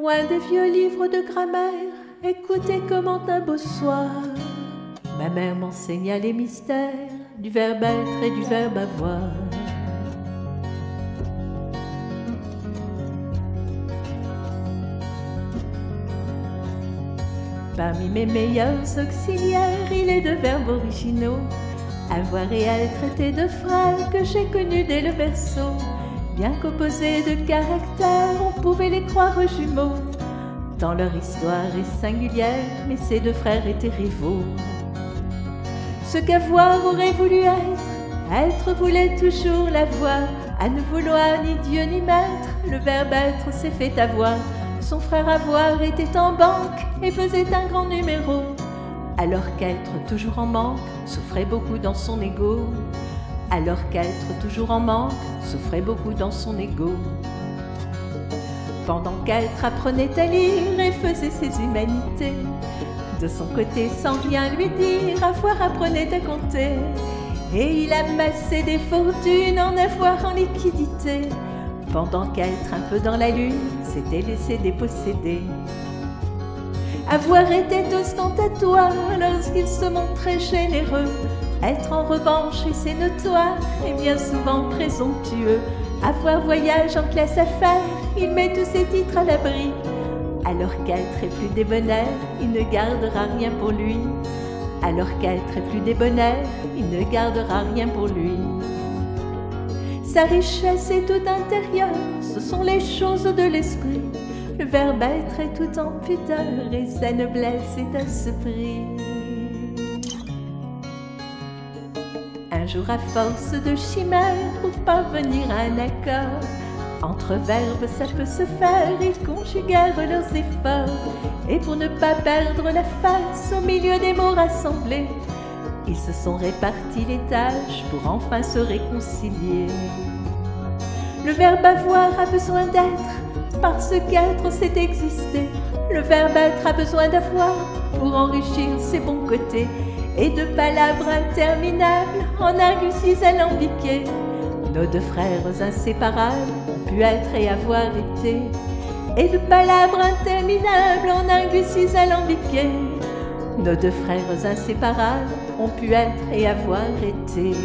Loin des vieux livres de grammaire, écoutez comment un beau soir, ma mère m'enseigna les mystères du verbe être et du verbe avoir. Parmi mes meilleurs auxiliaires, il est de verbes originaux. Avoir et être étaient deux frères que j'ai connus dès le berceau. Bien qu'opposés de caractère, on pouvait les croire jumeaux. Tant leur histoire est singulière, mais ces deux frères étaient rivaux. Ce qu'avoir aurait voulu être voulait toujours l'avoir. À ne vouloir ni Dieu ni maître, le verbe être s'est fait avoir. Son frère avoir était en banque et faisait un grand numéro, alors qu'être toujours en manque souffrait beaucoup dans son ego. Alors qu'être toujours en manque souffrait beaucoup dans son ego. Pendant qu'être apprenait à lire et faisait ses humanités, de son côté sans rien lui dire, avoir apprenait à compter. Et il amassait des fortunes en avoir en liquidité, pendant qu'être un peu dans la lune s'était laissé déposséder. Avoir était ostentatoire lorsqu'il se montrait généreux. Être en revanche, et c'est notoire, et bien souvent présomptueux. Avoir voyage en classe affaires, il met tous ses titres à l'abri. Alors qu'être est plus débonnaire, il ne gardera rien pour lui. Alors qu'être est plus débonnaire, il ne gardera rien pour lui. Sa richesse est tout intérieure, ce sont les choses de l'esprit. Le verbe être est tout en pudeur et sa noblesse est à ce prix. Un jour, à force de chimères, pour parvenir à un accord, entre verbes ça peut se faire, ils conjuguèrent leurs efforts. Et pour ne pas perdre la face au milieu des mots rassemblés, ils se sont répartis les tâches pour enfin se réconcilier. Le verbe avoir a besoin d'être, parce qu'être c'est exister. Le verbe être a besoin d'avoir pour enrichir ses bons côtés. Et de palabres interminables en arguties alambiquées, nos deux frères inséparables ont pu être et avoir été. Et de palabres interminables en arguties alambiquées, nos deux frères inséparables ont pu être et avoir été.